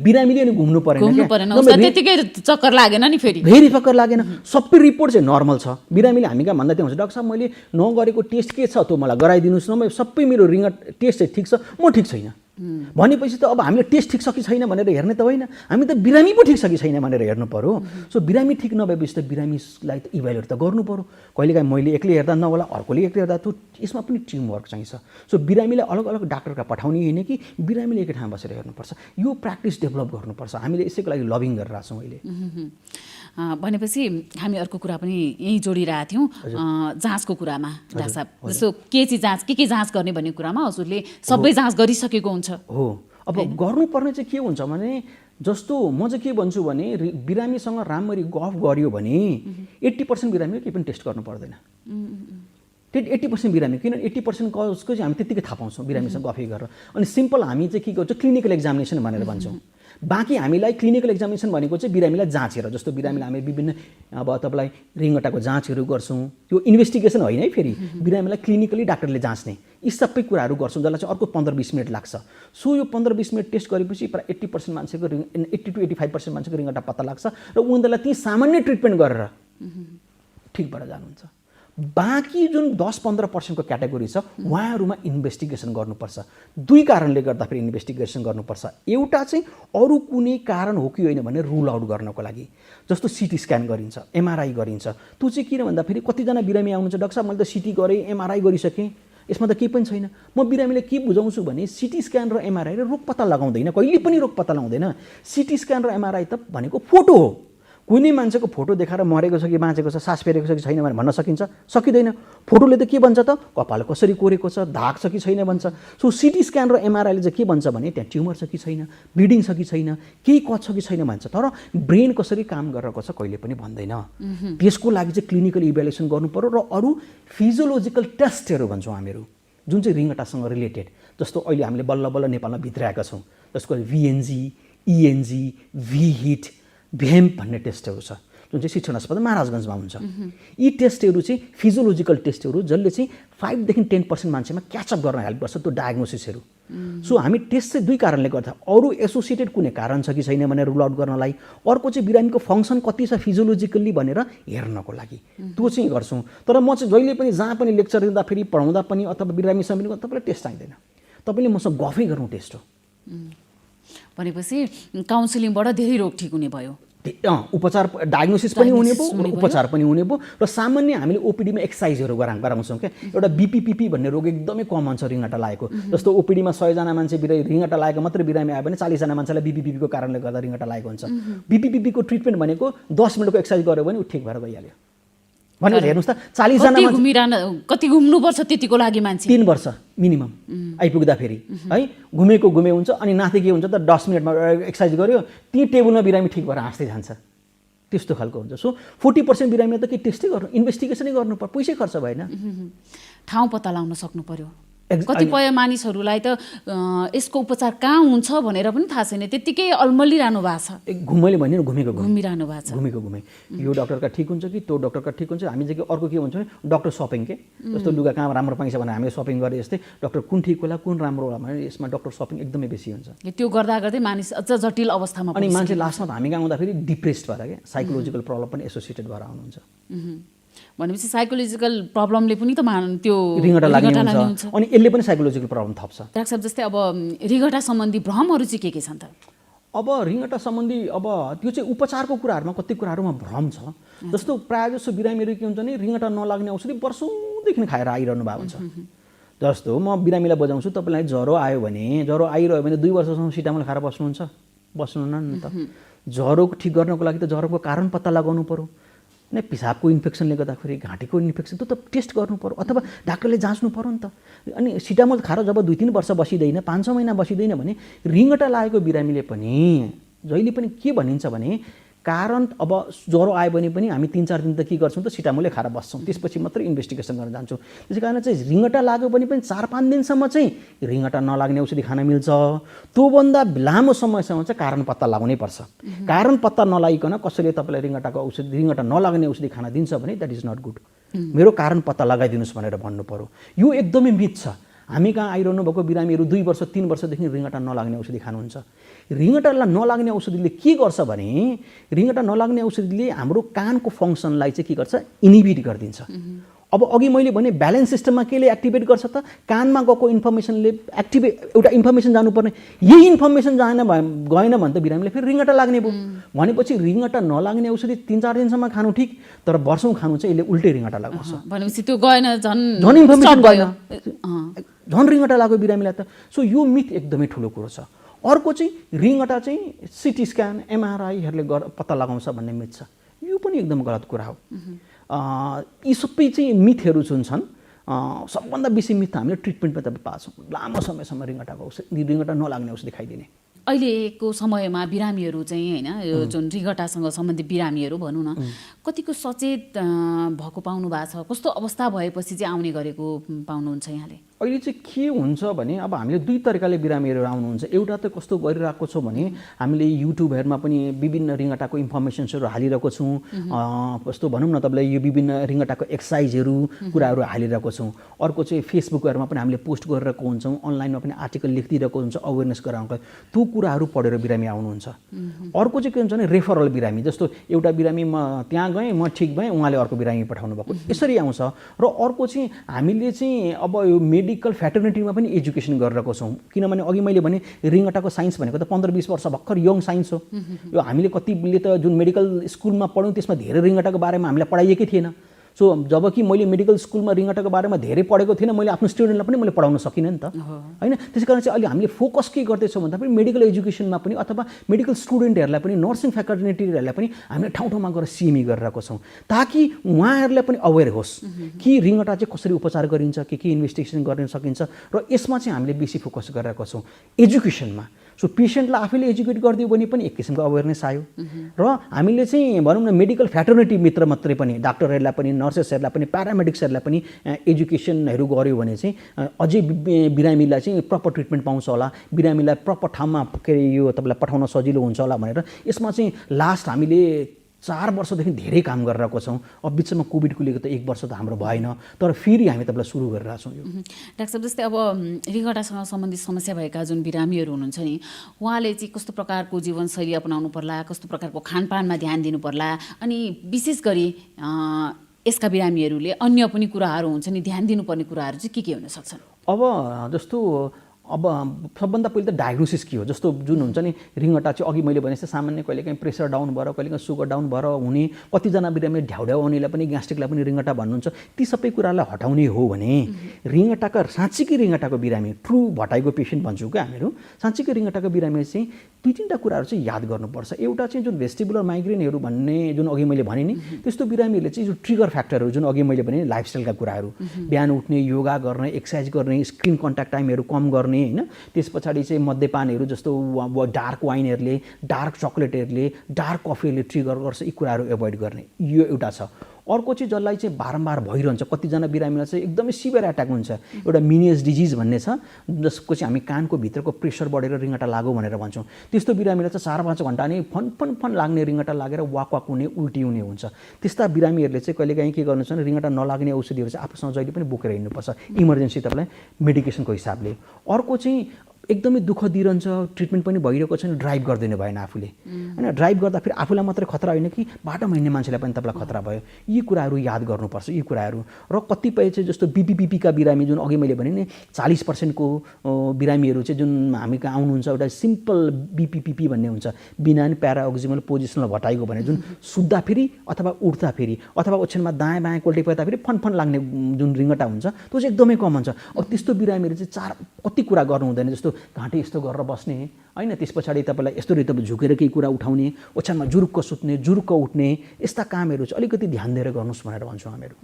बिरामीले नि घुम्नु परेन, त्यतिकै चक्कर लागेन नि, फेरि चक्कर लागेन। सबै रिपोर्ट चाहिँ नर्मल छ। बिरामीले हामी कहाँ भन्दा त्यो हुन्छ, डाक्टर साहब मैले नगरेको टेस्ट के छ त्यो मलाई गराइदिनुहोस् न, सबै मेरो टेस्ट चाहिँ ठिक छ, म ठिक छैन भनेपछि त अब हामीले टेस्ट ठिक छ कि छैन भनेर हेर्ने त होइन, हामी त बिरामी पो ठिक छ कि छैन भनेर हेर्नु पर्यो। सो बिरामी ठिक नभएपछि त बिरामीलाई त इभ्यालुएट त गर्नु पर्यो। कहिलेकाहीँ मैले एक्लै हेर्दा नहोला, अर्कोले एक्लै हेर्दा, त्यो यसमा पनि टिमवर्क चाहिन्छ। सो बिरामीलाई अलग अलग डाक्टरका पठाउने होइन कि बिरामीले एकै ठाउँमा बसेर हेर्नुपर्छ। यो प्र्याक्टिस डेभलप गर्नुपर्छ। हामीले यसैको लागि लबिङ गरिरहेको छौँ अहिले। भनेपछि हामी अर्को कुरा पनि यहीँ जोडिरहेका थियौँ, जाँचको कुरामा। डाक्टर साहब जस्तो के जाँच के जाँच गर्ने भन्ने कुरामा हजुरले सबै जाँच गरिसकेको हुन्छ हो। अब गर्नुपर्ने चाहिँ के हुन्छ भने जस्तो म चाहिँ के भन्छु भने बिरामीसँग राम्ररी गफ गर्यो भने 80% बिरामीले केही पनि टेस्ट गर्नु पर्दैन। 80% बिरामी, किन 80% कसको चाहिँ हामी त्यत्तिकै थाहा पाउँछौँ बिरामीसँग गफै गरेर। अनि सिम्पल हामी चाहिँ के गर्छौँ, क्लिनिकल एक्जामिनेसन भनेर भन्छौँ। बाँकी हामीलाई क्लिनिकल एक्जामिनेसन भनेको चाहिँ बिरामीलाई जाँचेर, जस्तो बिरामीलाई हामी विभिन्न अब तपाईँलाई रिङ्गटाको जाँचहरू गर्छौँ, त्यो इन्भेस्टिगेसन होइन है, फेरि बिरामीलाई क्लिनिकली डाक्टरले जाँच्ने यी सबै कुराहरू गर्छौँ, जसलाई चाहिँ अर्को 15-20 मिनट लाग्छ। सो यो 15-20 मिनट टेस्ट गरेपछि प्रायः 80% मान्छेको 80-85% मान्छेको रिङ्गटा पत्ता लाग्छ र उनीहरूलाई ती सामान्य ट्रिटमेन्ट गरेर ठिक भएर जानुहुन्छ। बाँकी जुन 10-15% को क्याटेगोरी छ उहाँहरूमा इन्भेस्टिगेसन गर्नुपर्छ। दुई कारणले गर्दाखेरि इन्भेस्टिगेसन गर्नुपर्छ। एउटा चाहिँ अरू कुनै कारण हो कि होइन भनेर रुल आउट गर्नको लागि, जस्तो सिटी स्क्यान गरिन्छ, एमआरआई गरिन्छ। त्यो चाहिँ किन भन्दाखेरि कतिजना बिरामी आउनुहुन्छ, डाक्टर साहब मैले त सिटी गरेँ, एमआरआई गरिसकेँ, यसमा त केही पनि छैन। म बिरामीले के बुझाउँछु भने सिटी स्क्यान र एमआरआईले रोग पत्ता लगाउँदैन, कहिले पनि रोग पत्ता लगाउँदैन। सिटी स्क्यान र एमआरआई त भनेको फोटो हो, कुनै मान्छेको फोटो देखाएर मरेको छ कि बाँचेको छ, सास फेरेको छ कि छैन भनेर भन्न सकिन्छ? सकिँदैन। फोटोले त के भन्छ त? कपाल कसरी कोरेको छ, दाग छ कि छैन भन्छ। सो सिटी स्क्यान र एमआरआईले चाहिँ के भन्छ भने त्यहाँ ट्युमर छ कि छैन, ब्लिडिङ छ कि छैन, केही कट छ कि छैन भन्छ। तर ब्रेन कसरी काम गरिरहेको छ कहिले पनि भन्दैन। त्यसको लागि चाहिँ क्लिनिकल इभ्यालुएसन गर्नु पर्यो र अरू फिजियोलोजिकल टेस्टहरू भन्छौँ हामीहरू, जुन चाहिँ रिङ्गटासँग रिलेटेड। जस्तो अहिले हामीले बल्ल बल्ल नेपालमा भित्राएका छौँ, जसको VNG, ENG, VHIT, भ्याम्प भन्ने टेस्टहरू छ, जुन चाहिँ शिक्षण अस्पताल महाराजगञ्जमा हुन्छ। यी टेस्टहरू चाहिँ फिजियोलोजिकल टेस्टहरू जसले चाहिँ 5 देखि 10% मान्छेमा क्याचअप गर्न हेल्प गर्छ त्यो डायग्नोसिसहरू। सो हामी टेस्ट चाहिँ दुई कारणले गर्दा, अरू एसोसिएटेड कुनै कारण छ कि छैन भनेर रुल आउट गर्नलाई, अर्को चाहिँ बिरामीको फङ्सन कति छ फिजियोलोजिकल्ली भनेर हेर्नको लागि त्यो चाहिँ गर्छौँ। तर म चाहिँ जहिले पनि जहाँ पनि लेक्चर दिँदाखेरि पढाउँदा पनि अथवा बिरामीसँग पनि तपाईँलाई टेस्ट चाहिँदैन, तपाईँले मसँग गफै गर्नु टेस्ट हो। भनेपछि काउन्सिलिङबाट धेरै रोग ठिक हुने भयो। उपचार डायग्नोसिस पनि हुने भयो, उपचार पनि हुने भयो। र सामान्य हामीले ओपिडीमा एक्सर्साइजहरू गराउँछौँ क्या। एउटा BPPP भन्ने रोग एकदमै कमन छ रिङ्गटा लागेको। जस्तो ओपिडीमा 100जना मान्छे रिङ्गटा लागेको मात्रै बिरामी आयो भने 40जना मान्छेलाई BPPP को कारणले गर्दा रिङ्गटा लागेको हुन्छ। BPPP को ट्रिटमेन्ट भनेको 10 मिनटको एक्सर्साइज गर्यो भने ऊ ठिक भएर गइहाल्यो। भनेर हेर्नुहोस् त 40जना कति घुम्नुपर्छ त्यतिको लागि मान्छे? 3 वर्ष मिनिमम आइपुग्दा फेरि है। घुमेको घुमे हुन्छ अनि नाथे के हुन्छ त 10 मिनटमा एक्सर्साइज गर्यो, ती टेबलमा बिरामी ठिक भएर हाँस्दै जान्छ। त्यस्तो खालको हुन्छ। सो 40% बिरामीले त के टेस्टै गर्नु, इन्भेस्टिगेसनै गर्नु पर्यो, पैसै खर्च भएन। ठाउँ पत्ता लगाउन सक्नु पर्यो। कतिपय मानिसहरूलाई त यसको उपचार कहाँ हुन्छ भनेर पनि थाहा छैन, त्यत्तिकै अल्मलिरहनु भएको छ। घुमेले भन्यो घुमेको घुमिरहनु भएको छ, घुमेको घुमे। यो डक्टरका ठिक हुन्छ कि त्यो डक्टरका ठिक हुन्छ। हामी चाहिँ अर्को के भन्छ भने डक्टर सपिङ के, जस्तो लुगा कहाँ राम्रो पाइन्छ भने हामीले सपिङ गरे जस्तै डक्टर कुन ठिक होला कुन राम्रो होला भने यसमा डक्टर सपिङ एकदमै बेसी हुन्छ। त्यो गर्दा गर्दै मानिस अझ जटिल अवस्थामा अनि मान्छे लास्टमा हामी कहाँ आउँदाखेरि डिप्रेस्ड भएर क्या साइकोलोजिकल प्रब्लम पनि एसोसिएटेड भएर आउनुहुन्छ। भनेपछि साइकोलोजिकल प्रब्लमले पनि त त्यो रिङ्गटा लाग्ने हुन्छ अनि यसले पनि साइकोलोजिकल प्रब्लम थप्छ। डाक्टर साहब जस्तै अब रिङ्गटा सम्बन्धी भ्रमहरू चाहिँ के छन् त? अब रिङ्गटा सम्बन्धी अब त्यो चाहिँ उपचारको कुराहरूमा कति कुराहरूमा भ्रम छ। जस्तो प्रायः जस्तो बिरामीहरू के हुन्छ भने रिङ्गटा नलाग्ने औषधि वर्षौँदेखि खाएर आइरहनु भएको हुन्छ। जस्तो म बिरामीलाई बजाउँछु, तपाईँलाई ज्वरो आयो भने, ज्वरो आइरह्यो भने 2 वर्षसम्म सिटामोल खाएर बस्नुहुन्छ? बस्नुहुन्न नि त। ज्वरो ठिक गर्नको लागि त ज्वरोको कारण पत्ता लगाउनु पर्यो। नै पिसाबको इन्फेक्सनले गर्दाखेरि, घाँटीको इन्फेक्सन, त्यो त टेस्ट गर्नु पर्यो अथवा डाक्टरले जाँच्नु पर्यो नि त। अनि सिटामोल खाएर जब 2-3 वर्ष बसिँदैन, 5-6 महिना बसिँदैन भने रिङ्गटा लागेको बिरामीले पनि जहिले पनि के भनिन्छ भने कारण अब ज्वरो आयो भने पनि हामी 3-4 दिन त के गर्छौँ त सिटामोलै खाएर बस्छौँ, त्यसपछि मात्रै इन्भेस्टिगेसन गर्न जान्छौँ। त्यसै कारण चाहिँ रिङ्गटा लाग्यो भने पनि 4-5 दिनसम्म चाहिँ रिङ्गटा नलाग्ने औषधि खान मिल्छ। त्योभन्दा लामो समयसम्म चाहिँ कारण पत्ता लगाउनै पर्छ। कारण पत्ता नलागिकन कसैले तपाईँलाई रिङ्गटा नलाग्ने औषधि खान दिन्छ भने द्याट इज नट गुड। मेरो कारण पत्ता लगाइदिनुहोस् भनेर भन्नु पर्यो। यो एकदमै मिथ छ। हामी कहाँ आइरहनु भएको बिरामीहरू 2 वर्ष 3 वर्षदेखि रिङ्गटा नलाग्ने औषधि खानुहुन्छ। रिङ्गटालाई नलाग्ने औषधिले के गर्छ भने रिङ्गटा नलाग्ने औषधिले हाम्रो कानको फङ्सनलाई चाहिँ के गर्छ, इनिबिट गरिदिन्छ। अब अघि मैले भने ब्यालेन्स सिस्टममा केले एक्टिभेट गर्छ त? कानमा गएको इन्फर्मेसनले एउटा इन्फर्मेसन जानुपर्ने, यही इन्फर्मेसन गएन भने त बिरामीले फेरि रिङ्गटा लाग्ने भयो। भनेपछि रिङ्गटा नलाग्ने औषधि 3-4 दिनसम्म खानु ठिक, तर वर्षौँ खानु चाहिँ यसले उल्टै रिङ्गटा लगाउँछ। भनेपछि त्यो गएन झन् इन्फर्मेसन गएन, झन् रिङ्गटा लाग्यो बिरामीलाई त। सो यो मिथ एकदमै ठुलो कुरो छ। अर्को चाहिँ रिङ्गटा चाहिँ सिटी स्क्यान एमआरआईहरूले पत्ता लगाउँछ भन्ने मिथ छ। यो पनि एकदम गलत कुरा हो। यी सबै चाहिँ मिथहरू जुन छन्, सबभन्दा बेसी मिथ हामीले ट्रिटमेन्टमा त पाछौँ। लामो समयसम्म रिङ्गटा नलाग्ने औषधि खाइदिने। अहिलेको समयमा बिरामीहरू चाहिँ होइन, यो जुन रिङ्गटासँग सम्बन्धित बिरामीहरू भनौँ न, कतिको सचेत भएको पाउनु भएको छ? कस्तो अवस्था भएपछि चाहिँ आउने गरेको पाउनुहुन्छ यहाँले? अहिले चाहिँ के हुन्छ भने अब हामीले 2 तरिकाले बिरामीहरू आउनुहुन्छ। एउटा त कस्तो गरिरहेको छौँ भने हामीले युट्युबहरूमा पनि विभिन्न रिङ्गटाको इन्फर्मेसन्सहरू हालिरहेको छौँ। कस्तो भनौँ न तपाईँलाई यो विभिन्न रिङ्गटाको एक्सर्साइजहरू कुराहरू हालिरहेको छौँ। अर्को चाहिँ फेसबुकहरूमा पनि हामीले पोस्ट गरिरहेको हुन्छौँ, अनलाइनमा पनि आर्टिकल लेखिदिरहेको हुन्छ अवेरनेस गराउनको। त्यो कुराहरू पढेर बिरामी आउनुहुन्छ। अर्को चाहिँ के हुन्छ भने रेफरल बिरामी, जस्तो एउटा बिरामी म त्यहाँ गएँ, म ठिक भएँ, उहाँले अर्को बिरामी पठाउनु भएको, यसरी आउँछ। र अर्को चाहिँ हामीले चाहिँ अब यो मेडिकल फ्याटर्निटीमा पनि एजुकेसन गरिरहेको छौँ। किनभने अघि मैले भने रिङ्गटाको साइन्स भनेको त 15-20 वर्ष भर्खर यङ साइन्स हो। यो हामीले कतिले त जुन मेडिकल स्कुलमा पढ्यौँ त्यसमा धेरै रिङ्गटाको बारेमा हामीलाई पढाइएकै थिएन। सो जबकि मैले मेडिकल स्कुलमा रिङ्गटाको बारेमा धेरै पढेको थिइनँ, मैले आफ्नो स्टुडेन्टलाई पनि मैले पढाउन सकिनँ नि त, होइन। त्यसै कारण चाहिँ अहिले हामीले फोकस के गर्दैछौँ भन्दाखेरि मेडिकल एजुकेसनमा पनि अथवा मेडिकल स्टुडेन्टहरूलाई पनि, नर्सिङ फ्याकल्टीहरूलाई पनि हामीले ठाउँ ठाउँमा गएर सिएमई गरिरहेको छौँ, ताकि उहाँहरूलाई पनि अवेर होस् कि रिङ्गटा चाहिँ कसरी उपचार गरिन्छ, के इन्भेस्टिगेसन गर्न सकिन्छ, र यसमा चाहिँ हामीले बेसी फोकस गरिरहेको छौँ एजुकेसनमा। सो पेसेन्टलाई आफैले एजुकेट गरिदियो भने पनि एक किसिमको अवेरनेस आयो, र हामीले चाहिँ भनौँ न मेडिकल फ्याटर्निटी मित्र मात्रै पनि, डाक्टरहरूलाई पनि, नर्सेसहरूलाई पनि, प्यारामेडिक्सहरूलाई पनि एजुकेसनहरू गऱ्यो भने चाहिँ अझै बिरामीलाई चाहिँ प्रपर ट्रिटमेन्ट पाउँछ होला, बिरामीलाई प्रपर ठाउँमा के अरे यो तपाईँलाई पठाउन सजिलो हुन्छ होला भनेर यसमा चाहिँ लास्ट हामीले 4 वर्षदेखि धेरै काम गरिरहेको छौँ। अब बिचमा कोभिडको लिएको त 1 वर्ष त हाम्रो भएन, तर फेरि हामी तपाईँलाई सुरु गरिरहेको छौँ यो। डाक्टर साहब, जस्तै अब रिङ्गटासँग सम्बन्धित समस्या भएका जुन बिरामीहरू हुनुहुन्छ नि, उहाँले चाहिँ कस्तो प्रकारको जीवनशैली अपनाउनु पर्ला, कस्तो प्रकारको खानपानमा ध्यान दिनु पर्ला, अनि विशेष गरी यसका बिरामीहरूले अन्य पनि कुराहरू हुन्छ नि, ध्यान दिनुपर्ने कुराहरू चाहिँ के हुन सक्छन्? अब जस्तो अब सबभन्दा पहिले त डायग्नोसिस के हो, जस्तो जुन हुन्छ नि रिङ्गटा चाहिँ अघि मैले भने जस्तो सामान्य कहिलेकाहीँ प्रेसर डाउन भएर, कहिलेकाहीँ सुगर डाउन भएर हुने, कतिजना बिरामी ढ्याउढ्याउ आउनेलाई पनि, ग्यास्ट्रिकलाई पनि रिङ्गटा भन्नुहुन्छ, ती सबै कुरालाई हटाउने हो भने रिङ्गटाका साँच्चीकै रिङ्गटाको बिरामी, ट्रु भटाइको पेसेन्ट भन्छौँ क्या हामीहरू, साँच्चीकै रिङ्गटाको बिरामी चाहिँ 2-3टा कुराहरू चाहिँ याद गर्नुपर्छ। एउटा चाहिँ जुन भेस्टिबुलर माइग्रेनहरू भन्ने जुन अघि मैले भने नि, त्यस्तो बिरामीहरूले चाहिँ जो ट्रिगर फ्याक्टरहरू जुन अघि मैले भने लाइफस्टाइलका कुराहरू, बिहान उठ्ने, योगा गर्ने, एक्सर्साइज गर्ने, स्क्रिन कन्ट्याक्ट टाइमहरू कम गर्ने, होइन, त्यस पछाडि चाहिँ मद्यपानहरू जस्तो डार्क वाइनहरूले, डार्क चक्लेटहरूले, डार्क कफीहरूले ट्रिगर गर्छ, यी कुराहरू एभोइड गर्ने, यो एउटा छ। अर्को चाहिँ जसलाई चाहिँ बारम्बार भइरहन्छ, कतिजना बिरामीलाई चाहिँ एकदमै सिभियर एट्याक हुन्छ, एउटा मिनियस डिजिज भन्ने छ, जसको चाहिँ हामी कानको भित्रको प्रेसर बढेर रिङ्गटा लाग्यो भनेर भन्छौँ। त्यस्तो बिरामीलाई चाहिँ 4-5 घन्टा नै फन लाग्ने, रिङ्गटा लागेर वाक हुने, उल्टी हुने हुन्छ। त्यस्ता बिरामीहरूले चाहिँ कहिलेकाहीँ के गर्नु छ भने रिङ्गटा नलाग्ने औषधिहरू चाहिँ आफूसँग जहिले पनि बोकेर हिँड्नुपर्छ, इमर्जेन्सी तपाईँलाई मेडिकेसनको हिसाबले। अर्को चाहिँ एकदमै दुःख दिइरहन्छ, ट्रिटमेन्ट पनि भइरहेको छैन, ड्राइभ गरिदिनु भएन आफूले, होइन। ड्राइभ गर्दा फेरि आफूलाई मात्रै खतरा होइन कि बाटोमा हिँड्ने मान्छेलाई पनि तपाईँलाई खतरा भयो। यी कुराहरू याद गर्नुपर्छ, यी कुराहरू। र कतिपय चाहिँ जस्तो बीपीका बिरामी, जुन अघि मैले भने नि 40%को बिरामीहरू चाहिँ जुन हामी कहाँ आउनुहुन्छ, एउटा सिम्पल बीपीपीपी भन्ने हुन्छ, बिनान प्याराअक्सिमल पोजिसनल भटाइको भने, जुन सुत्दा फेरि अथवा उठ्दा फेरि अथवा ओछ्यानमा दायाँ बायाँ कोल्टे पर्दा फेरि फन लाग्ने जुन रिङ्गटा हुन्छ, त्यो चाहिँ एकदमै कमन छ। अब त्यस्तो बिरामीहरू चाहिँ कति कुरा गर्नु हुँदैन, जस्तो घाँटी यस्तो गरेर बस्ने, होइन, त्यस पछाडि तपाईँलाई यस्तो तपाईँ झुकेर केही कुरा उठाउने, ओछ्यानमा जुरुक्क सुत्ने, जुरुक्क उठ्ने, यस्ता कामहरू चाहिँ अलिकति ध्यान दिएर गर्नुहोस् भनेर भन्छौँ हामीहरू।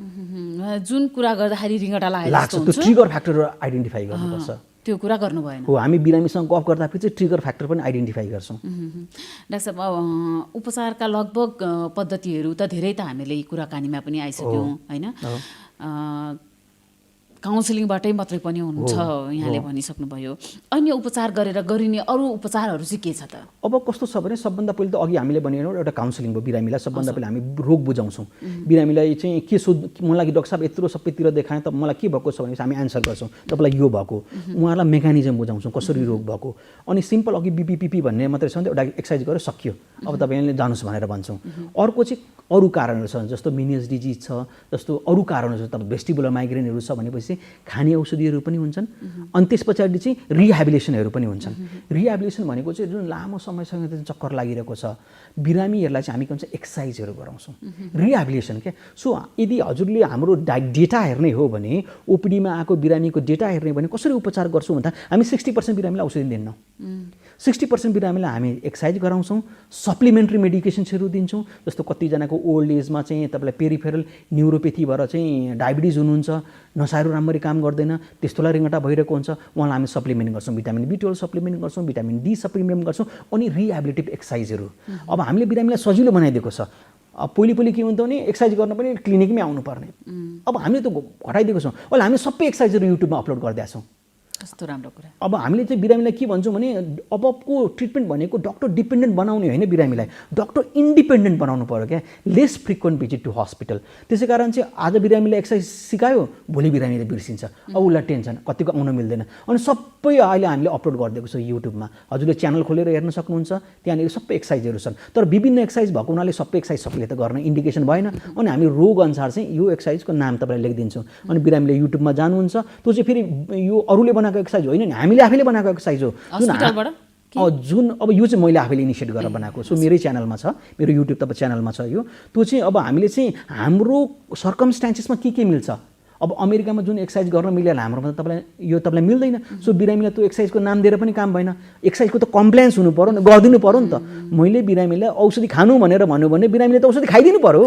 जुन कुरा गर्दाखेरि रिङ्गटा लाग्छ त्यो ट्रिगर फ्याक्टरहरू आइडेन्टिफाई गर्नुपर्छ, त्यो कुरा गर्नु भएन हो। हामी बिरामीसँग गफ गर्दाखेरि चाहिँ ट्रिगर फ्याक्टर पनि आइडेन्टिफाई गर्छौँ। डाक्टर साहब, उपचारका लगभग पद्धतिहरू त धेरै त हामीले यी कुराकानीमा पनि आइसक्यौँ, होइन। काउन्सिलिङबाटै मात्रै पनि हुन्छ, यहाँले भनिसक्नुभयो। अन्य उपचार गरेर गरिने अरू उपचारहरू चाहिँ के छ त? अब कस्तो छ भने सबभन्दा पहिले त अघि हामीले भनेको एउटा काउन्सिलिङ भयो बिरामीलाई। सबभन्दा पहिले हामी रोग बुझाउँछौँ, बिरामीलाई चाहिँ के मलाई डाक्टर साहब यत्रो सबैतिर देखाएँ त मलाई के भएको छ भने हामी एन्सर गर्छौँ, तपाईँलाई यो भएको, उहाँलाई मेकानिजम बुझाउँछौँ कसरी रोग भएको। अनि सिम्पल अघि बीपीपीपी भन्ने मात्रै छ भने एउटा एक्सर्साइज गरेर सकियो, अब तपाईँले जानुहोस् भनेर भन्छौँ। अर्को चाहिँ अरू कारणहरू छ, जस्तो मिनियस डिजिज छ, जस्तो अरू कारणहरू छ, तपाईँ भेस्टिबुलर माइग्रेनहरू छ भनेपछि खाने औषधिहरू पनि हुन्छन्। अनि त्यस पछाडि चाहिँ रिह्याबिलिटेसनहरू पनि हुन्छन्। रिह्याबिलिटेसन भनेको चाहिँ जुन लामो समयसँग चाहिँ चक्कर लागिरहेको छ बिरामीहरूलाई चाहिँ हामी के भन्छ एक्सर्साइजहरू गराउँछौँ, रिह्याबिलिटेसन क्या। सो यदि हजुरले हाम्रो डेटा हेर्ने हो भने, ओपिडीमा आएको बिरामीको डेटा हेर्ने भने कसरी उपचार गर्छौँ भन्दा हामी 60% बिरामीलाई औषधि दिन्नौँ, 60% बिरामीलाई हामी एक्सर्साइज गराउँछौँ, सप्लिमेन्ट्री मेडिकेसन्सहरू दिन्छौँ। जस्तो कतिजनाको ओल्ड एजमा चाहिँ तपाईँलाई पेरिफेरल न्युरोपेथी भएर चाहिँ डायबिटिज हुनुहुन्छ, नसाहरू राम्ररी काम गर्दैन, त्यस्तोलाई रिङ्गटा भइरहेको हुन्छ, उहाँलाई हामी सप्लिमेन्ट गर्छौँ, भिटामिन B12 सप्लिमेन्ट गर्छौँ, भिटामिन D सप्लिमेन्ट गर्छौँ, अनि रिह्याबिलिटेटिभ एक्सर्साइजहरू। अब हामीले बिरामीलाई सजिलो बनाइदिएको छ। अब पहिले के हुन्थ्यो भने एक्सर्साइज गर्न पनि क्लिनिकमै आउनुपर्ने, अब हामीले त घटाइदिएको छौँ। अहिले हामी सबै एक्सर्साइजहरू युट्युबमा अपलोड गरिदिएका छौँ। कस्तो राम्रो कुरा। अब हामीले चाहिँ बिरामीलाई के भन्छौँ भने अबको ट्रिटमेन्ट भनेको डक्टर डिपेन्डेन्ट बनाउने होइन, बिरामीलाई डक्टर इन्डिपेन्डेन्ट बनाउनु पऱ्यो क्या, less frequent visit to hospital. त्यसै कारण चाहिँ आज बिरामीलाई एक्सर्साइज सिकायो, भोलि बिरामीले बिर्सिन्छ, अब उसलाई टेन्सन, कतिको आउन मिल्दैन। अनि सबै अहिले हामीले अपलोड गरिदिएको छ युट्युबमा, हजुरले च्यानल खोलेर हेर्न सक्नुहुन्छ, त्यहाँनिर सबै एक्सर्साइजहरू छन्। तर विभिन्न एक्सर्साइज भएको हुनाले सबै एक्सर्साइज सबैले त गर्न इन्डिकेसन भएन, अनि हामी रोग अनुसार चाहिँ यो एक्सर्साइजको नाम तपाईँलाई लेखिदिन्छौँ। अनि बिरामीले युट्युबमा जानुहुन्छ, त्यो चाहिँ फेरि यो अरूले बनाएको एक्सर्साइज होइन नि, हामीले आफैले बनाएको एक्सर्साइज हो। हस्पिटलबाट जुन अब यो चाहिँ मैले आफैले इनिसिएट गरेर बनाएको सो मेरै च्यानलमा छ, मेरो युट्युब तपाईँ च्यानलमा छ यो। त्यो चाहिँ अब हामीले चाहिँ हाम्रो सर्कमस्टान्सेसमा के मिल्छ। अब अमेरिकामा जुन एक्सर्साइज गर्न मिलेन हाम्रोमा त तपाईँलाई मिल्दैन। सो बिरामीलाई त्यो एक्सर्साइजको नाम दिएर पनि काम भएन। एक्सर्साइजको त कम्प्लायन्स हुनु पर्यो नि, गरिदिनु पर्यो नि त। मैले बिरामीलाई औषधि खानु भनेर भन्यो भने बिरामीले त औषधि खाइदिनु पर्यो।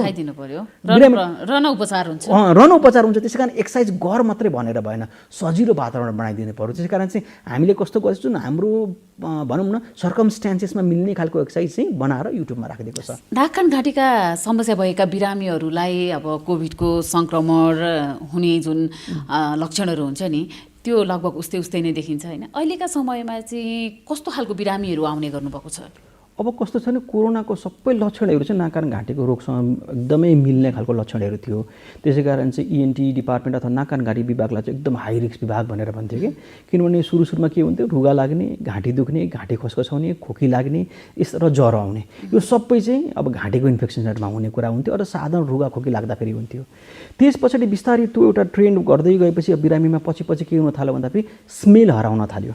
रन उपचार हुन्छ, रन उपचार हुन्छ। त्यसै कारण एक्सर्साइज गर मात्रै भनेर भएन, सजिलो वातावरण बनाइदिनु पर्यो। त्यसै कारण चाहिँ हामीले कस्तो गरेको छौँ, हाम्रो भनौँ न सर्कमस्टान्सेसमा मिल्ने खालको एक्सर्साइज चाहिँ बनाएर युट्युबमा राखिदिएको छ। नाक कान घाँटीका समस्या भएका बिरामीहरूलाई अब कोभिडको सङ्क्रमण हुने जुन लक्षणहरू हुन्छ नि त्यो लगभग उस्तै नै देखिन्छ होइन। अहिलेका समयमा चाहिँ कस्तो खालको बिरामीहरू आउने गर्नुभएको छ? अब कस्तो छ भने कोरोनाको सबै लक्षणहरू चाहिँ नाक कान घाँटीको रोगसँग एकदमै मिल्ने खालको लक्षणहरू थियो। त्यसै कारण चाहिँ इएनटी डिपार्टमेन्ट अथवा नाक कान घाँटी विभागलाई चाहिँ एकदम हाई रिस्क विभाग भनेर भन्थ्यो कि, किनभने सुरुमा के हुन्थ्यो, रुगा लाग्ने, घाँटी दुख्ने, घाँटी खसखसाउने, खोकी लाग्ने र ज्वरो आउने, यो सबै चाहिँ अब घाँटीको इन्फेक्सनहरूमा हुने कुरा हुन्थ्यो र साधारण रुगा खोकी लाग्दाखेरि हुन्थ्यो। त्यस पछाडि बिस्तारै त्यो एउटा ट्रेन्ड गर्दै गएपछि अब बिरामीमा पछि के हुन थाल्यो भन्दाखेरि स्मेल हराउन थाल्यो,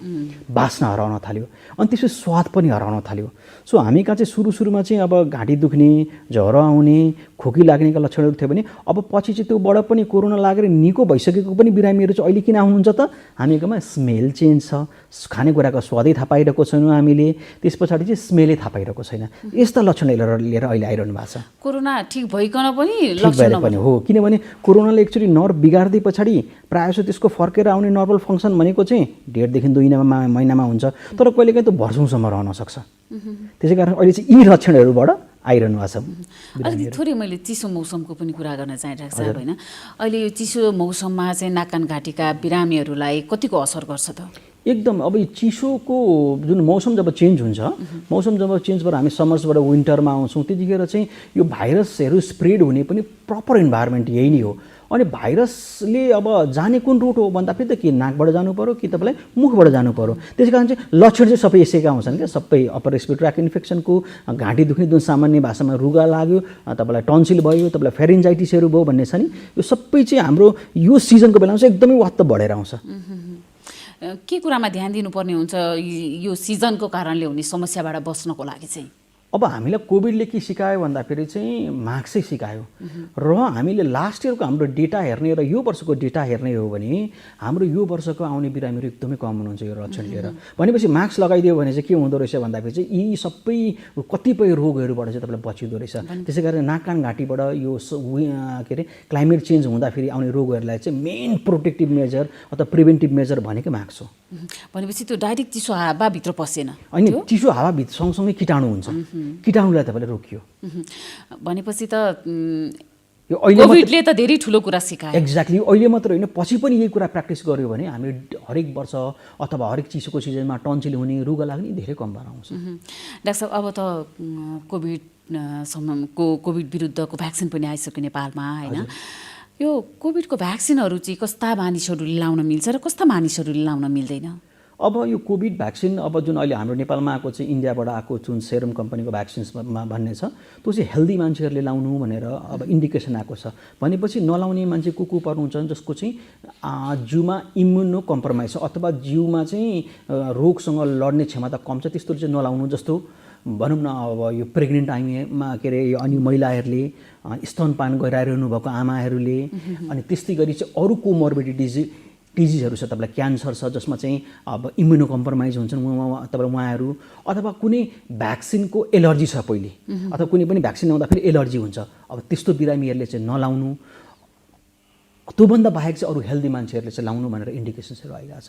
बास्ना हराउन थाल्यो, अनि त्यसपछि स्वाद पनि हराउन थाल्यो। सो हामी कहाँ चाहिँ सुरुमा चाहिँ अब घाँटी दुख्ने, ज्वरो आउने, खोकी लाग्नेका लक्षणहरू थियो भने अब पछि चाहिँ त्योबाट पनि कोरोना लागेर निको भइसकेको पनि बिरामीहरू चाहिँ अहिले किन आउनुहुन्छ त, हामीकोमा स्मेल चेन्ज छ, खानेकुराको स्वादै थाहा पाइरहेको छैनौँ हामीले, त्यस पछाडि चाहिँ स्मेलै थाहा पाइरहेको छैन। यस्ता लक्षणहरू लिएर अहिले आइरहनु भएको छ। कोरोना ठिक भइकन पनि लक्षण पनि हो, किनभने कोरोनाले एक्चुअली नर्भ बिगार्दै पछाडि प्रायः जसो त्यसको फर्केर आउने नर्मल फङ्सन भनेको चाहिँ 1.5 देखि 2 महिनामा हुन्छ, तर कहिलेकाहीँ त वर्षौँसम्म रहन सक्छ। त्यसै कारण अहिले चाहिँ यी लक्षणहरूबाट आइरहनु भएको छ। अलिकति थोरै मैले चिसो मौसमको पनि कुरा गर्न चाहिरहेको छ होइन। अहिले यो चिसो मौसममा चाहिँ नाक कान घाँटीका बिरामीहरूलाई कतिको असर गर्छ त? एकदम अब यो चिसोको जुन मौसम जब चेन्ज हुन्छ, मौसम जब चेन्ज भएर हामी समर्सबाट विन्टरमा आउँछौँ, त्यतिखेर चाहिँ यो भाइरसहरू स्प्रेड हुने पनि प्रपर इन्भाइरोमेन्ट यही नै हो। अनि भाइरसले अब जाने कुन रुट हो भन्दाखेरि त के नाकबाट जानु पर्यो कि तपाईँलाई मुखबाट जानु पर्यो। त्यसै कारण चाहिँ लक्षण चाहिँ सबै यसैका आउँछन् क्या, सबै अप्पर रेस्पिरेटरी ट्र्याक्ट इन्फेक्सनको, घाँटी दुख्ने जुन सामान्य भाषामा रुगा लाग्यो, तपाईँलाई टन्सिल भयो, तपाईँलाई फेरिन्जाइटिसहरू भयो भन्ने छ नि, यो सबै चाहिँ हाम्रो यो सिजनको बेलामा चाहिँ एकदमै वात्त बढेर आउँछ। के कुरामा ध्यान दिनुपर्ने हुन्छ यो सिजनको कारणले हुने समस्याबाट बच्नको लागि चाहिँ? अब हामीलाई कोभिडले के सिकायो भन्दाखेरि चाहिँ मास्कै सिकायो र हामीले लास्ट इयरको हाम्रो डेटा हेर्ने र यो वर्षको डेटा हेर्ने हो भने हाम्रो यो वर्षको आउने बिरामीहरू एकदमै कम हुनुहुन्छ यो लक्षण लिएर। भनेपछि मास्क लगाइदियो भने चाहिँ के हुँदो रहेछ भन्दाखेरि चाहिँ यी सबै कतिपय रोगहरूबाट चाहिँ तपाईँलाई बचिँदो रहेछ। त्यसै कारण नाक कान घाँटीबाट यो के अरे क्लाइमेट चेन्ज हुँदाखेरि आउने रोगहरूलाई चाहिँ मेन प्रोटेक्टिभ मेजर अथवा प्रिभेन्टिभ मेजर भनेकै मास्क हो। भनेपछि त्यो डाइरेक्ट चिसो हावाभित्र पसेन, होइन चिसो हावाभित्र सँगसँगै कीटाणु हुन्छ, कीटाणुलाई तपाईँले रोकियो भनेपछि त यो अहिले कोभिडले त धेरै ठुलो कुरा सिकायो। एक्ज्याक्टली, अहिले मात्र होइन पछि पनि यही कुरा प्र्याक्टिस गर्यो भने हामी हरेक वर्ष अथवा हरेक चिसोको सिजनमा टन्सिल हुने, रुगा लाग्ने धेरै कम भएर आउँछ। डाक्टर साहब, अब त कोभिड विरुद्धको भ्याक्सिन पनि आइसक्यो नेपालमा होइन। यो कोभिडको भ्याक्सिनहरू चाहिँ कस्ता मानिसहरूले लाउन मिल्छ र कस्ता मानिसहरूले लाउन मिल्दैन? अब यो कोभिड भ्याक्सिन अब जुन अहिले हाम्रो नेपालमा आएको चाहिँ इन्डियाबाट आएको जुन सेरम कम्पनीको भ्याक्सिन्समा भन्ने छ, त्यो चाहिँ हेल्दी मान्छेहरूले लाउनु भनेर अब इन्डिकेसन आएको छ। भनेपछि नलाउने मान्छे को पर्नुहुन्छ जसको चाहिँ जिउमा इम्युनो कम्प्रोमाइज छ अथवा जिउमा चाहिँ रोगसँग लड्ने क्षमता कम छ, त्यस्तोले चाहिँ नलाउनु। जस्तो भनौँ न अब यो प्रेग्नेन्ट आइमा के अरे अनि महिलाहरूले, स्तनपान गराइरहनु भएको आमाहरूले, अनि त्यस्तै गरी चाहिँ अरू डिजिजहरू छ, तपाईँलाई क्यान्सर छ जसमा चाहिँ अब इम्युनो कम्प्रोमाइज हुन्छन् तपाईँलाई उहाँहरू, अथवा कुनै भ्याक्सिनको एलर्जी छ पहिले, अथवा कुनै पनि भ्याक्सिन लाउँदाखेरि एलर्जी हुन्छ, अब त्यस्तो बिरामीहरूले चाहिँ नलाउनु। त्योभन्दा बाहेक चाहिँ अरू हेल्दी मान्छेहरूले चाहिँ लाउनु भनेर इन्डिकेसन्सहरू आइरहेको छ।